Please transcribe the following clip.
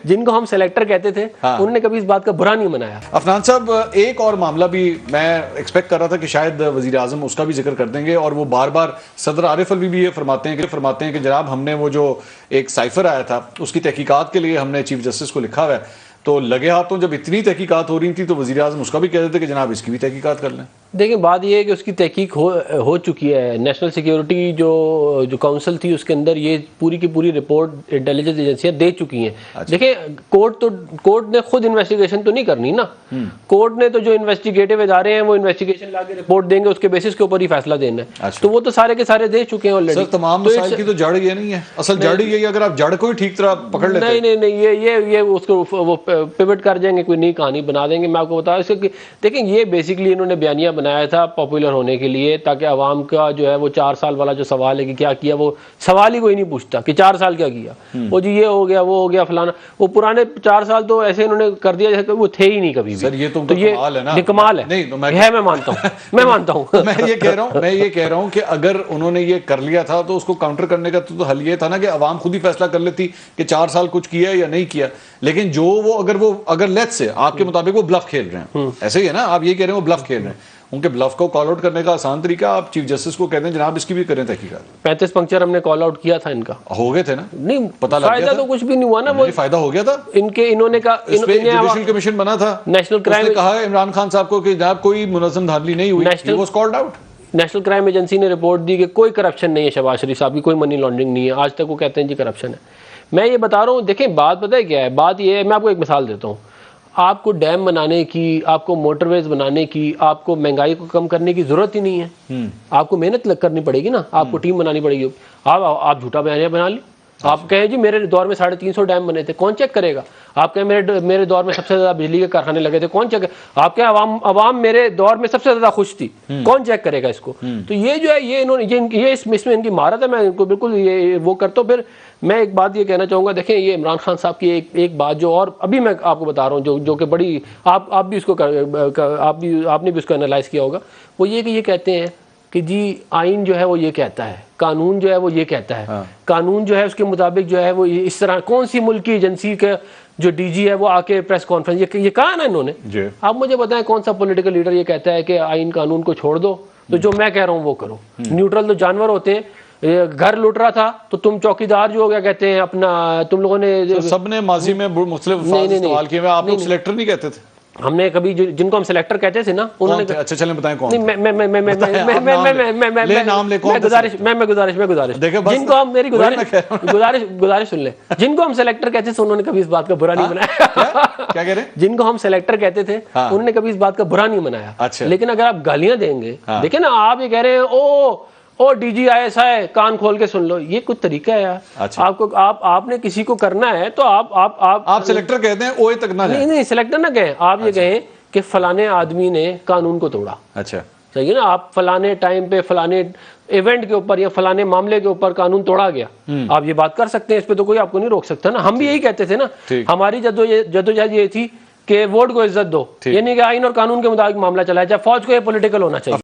جن کو ہم سلیکٹر کہتے تھے انہوں نے کبھی اس بات کا برا نہیں منایا. عفنان صاحب ایک اور معاملہ بھی میں ایکسپیکٹ کر رہا تھا کہ شاید وزیر اعظم اس کا بھی ذکر کر دیں گے, اور وہ بار بار صدر عارف الوی بھی یہ فرماتے ہیں کہ جناب ہم نے وہ جو ایک سائفر آیا تھا اس کی تحقیقات کے لیے ہم نے چیف جسٹس کو لکھا ہوا ہے, تو لگے ہاتھوں جب اتنی تحقیقات ہو رہی تھی تو وزیر اعظم اس کا بھی کہہ دیتے کہ جناب اس کی بھی تحقیقات کر لیں. دیکھیں بات یہ ہے کہ اس کی تحقیق ہو چکی ہے. نیشنل سیکیورٹی جو کونسل تھی اس کے اندر یہ پوری کی پوری رپورٹ انٹیلیجنس ایجنسیاں دے چکی ہیں. دیکھیں کورٹ نے خود انویسٹیگیشن تو نہیں کرنی نا, کورٹ نے تو جو انویسٹیگیٹو ادارے ہیں وہ انویسٹیگیشن لا کے رپورٹ دیں گے, اس کے بیسس کے اوپر ہی فیصلہ دینا ہے. تو وہ تو سارے کے سارے دے چکے ہیں آلریڈی. سر تمام مسائل کی تو جڑ یہ نہیں ہے, اصل جڑ یہ اگر آپ جڑ کو ہی ٹھیک طرح پکڑ لیتے نہیں یہ اس کو وہ پیوٹ کر جائیں گے, کوئی نئی کہانی بنا دیں گے. میں آپ کو بتا دوں دیکھیں یہ بیسکلی انہوں نے بیانیہ بنایا تھا پاپولر ہونے کے لیے, تاکہ عوام کا جو ہے وہ 4 سال والا جو سوال ہے کہ کیا کیا, وہ سوال ہی کوئی نہیں پوچھتا کہ 4 سال کیا کیا, وہ جی یہ ہو گیا وہ ہو گیا فلانا. وہ پرانے 4 سال تو ایسے انہوں نے کر دیا جیسے کہ وہ تھے ہی نہیں کبھی بھی. سر یہ تو کمال ہے نا, کمال ہے. میں مانتا ہوں میں یہ کہہ رہا ہوں کہ اگر انہوں نے یہ کر لیا تھا تو اس کو کاؤنٹر کرنے کا تو حل یہ تھا نا کہ عوام خود ہی فیصلہ کر لیتی کہ 4 سال کچھ کیا یا نہیں کیا. لیکن جو اگر لیٹ سے آپ کے مطابق وہ بلف کھیل رہے ہیں, ایسے ہی ہے نا, آپ یہ کہہ رہے ہیں وہ بلف کھیل رہے ہیں, ان کے بلف کو کال آؤٹ کرنے کا آسان طریقہ آپ چیف جسٹس کو کہتے ہیں جناب اس کی بھی کریں تحقیقات. 35 پنکچر ہم نے کال آؤٹ کیا تھا, ان کا ہو گئے تھے نا, نہیں پتہ لگ گیا فائدہ تو کچھ بھی نہیں ہوا نا. وہ فائدہ ہو گیا تھا انہوں نے کہا جوڈیشل کمیشن بنا تھا, نیشنل کرائم نے کہا عمران خان صاحب کو کہ جناب کوئی منظم دھاندلی نہیں ہوئی, he was called out. National crime agency نے رپورٹ دی کہ کوئی کرپشن نہیں ہے شہباز شریف صاحب کی, کوئی منی لانڈرنگ نہیں ہے. آج تک وہ کہتے ہیں جی کرپشن ہے. میں یہ بتا رہا ہوں, دیکھیں بات پتہ ہے کیا ہے, بات یہ ہے, میں آپ کو ایک مثال دیتا ہوں. آپ کو ڈیم بنانے کی, آپ کو موٹر ویز بنانے کی, آپ کو مہنگائی کو کم کرنے کی ضرورت ہی نہیں ہے. آپ کو محنت کرنی پڑے گی نا, آپ کو ٹیم بنانی پڑے گی. آپ جھوٹا بیانیہ بنا لی, آپ کہیں جی میرے دور میں 350 ڈیم بنے تھے, کون چیک کرے گا؟ آپ کہیں میرے دور میں سب سے زیادہ بجلی کے کارخانے لگے تھے, کون چیک؟ آپ کہیں عوام میرے دور میں سب سے زیادہ خوش تھی, کون چیک کرے گا اس کو؟ تو یہ جو ہے یہ اس میں ان کی مہارت ہے, میں ان کو بالکل یہ وہ کرتا ہوں. پھر میں ایک بات یہ کہنا چاہوں گا, دیکھیں یہ عمران خان صاحب کی ایک بات جو اور ابھی میں آپ کو بتا رہا ہوں جو کہ بڑی آپ بھی اس کو آپ نے بھی اس کو انالائز کیا ہوگا, وہ یہ کہ یہ کہتے ہیں کہ جی آئین جو ہے وہ یہ کہتا ہے, قانون جو ہے وہ یہ کہتا ہے, قانون جو ہے اس کے مطابق جو ہے وہ اس طرح. کون سی ملکی ایجنسی کا جو ڈی جی ہے وہ آ کے پریس کانفرنس یہ کہا نا انہوں نے. آپ مجھے بتائیں کون سا پولیٹیکل لیڈر یہ کہتا ہے کہ آئین قانون کو چھوڑ دو, تو جو میں کہہ رہا ہوں وہ کرو. نیوٹرل تو جانور ہوتے ہیں. گھر لوٹ رہا تھا تو تم چوکیدار جو ہو گیا کہتے ہیں اپنا, تم لوگوں نے سب نے ماضی میں مختلف الفاظ استعمال کیے, آپ لوگ سلیکٹر نہیں کہتے تھے. ہم نے کبھی جن کو ہم سلیکٹر کہتے تھے نا, انہوں نے اچھا چلیں بتائیں کون. جن کو ہم میری گزارش سن لیں, جن کو ہم سلیکٹر کہتے تھے انہوں نے کبھی اس بات کا برا نہیں منایا. کیا کہہ رہے ہیں؟ جن کو ہم سلیکٹر کہتے تھے انہوں نے کبھی اس بات کا برا نہیں منایا. لیکن اگر آپ گالیاں دیں گے, دیکھیں نا آپ یہ کہہ رہے ہیں O D G I S I, کان کھول کے سن لو, یہ کچھ طریقہ ہے یار. آپ کو آپ نے کسی کو کرنا ہے تو آپ سلیکٹر کہتے ہیں اوے تک نہ جائیں. نہیں سلیکٹر نہ کہیں, آپ یہ کہیں کہ فلانے آدمی نے قانون کو توڑا. اچھا صحیح نا, آپ فلانے ٹائم پہ فلانے ایونٹ کے اوپر یا فلانے معاملے کے اوپر قانون توڑا گیا, آپ یہ بات کر سکتے ہیں, اس پہ تو کوئی آپ کو نہیں روک سکتا نا. ہم بھی یہی کہتے تھے نا, ہماری جدوجہد یہ تھی کہ ووٹ کو عزت دو, یہ نہیں کہ آئین اور قانون کے مطابق معاملہ چلایا جائے, فوج کو یہ پولیٹیکل ہونا چاہیے.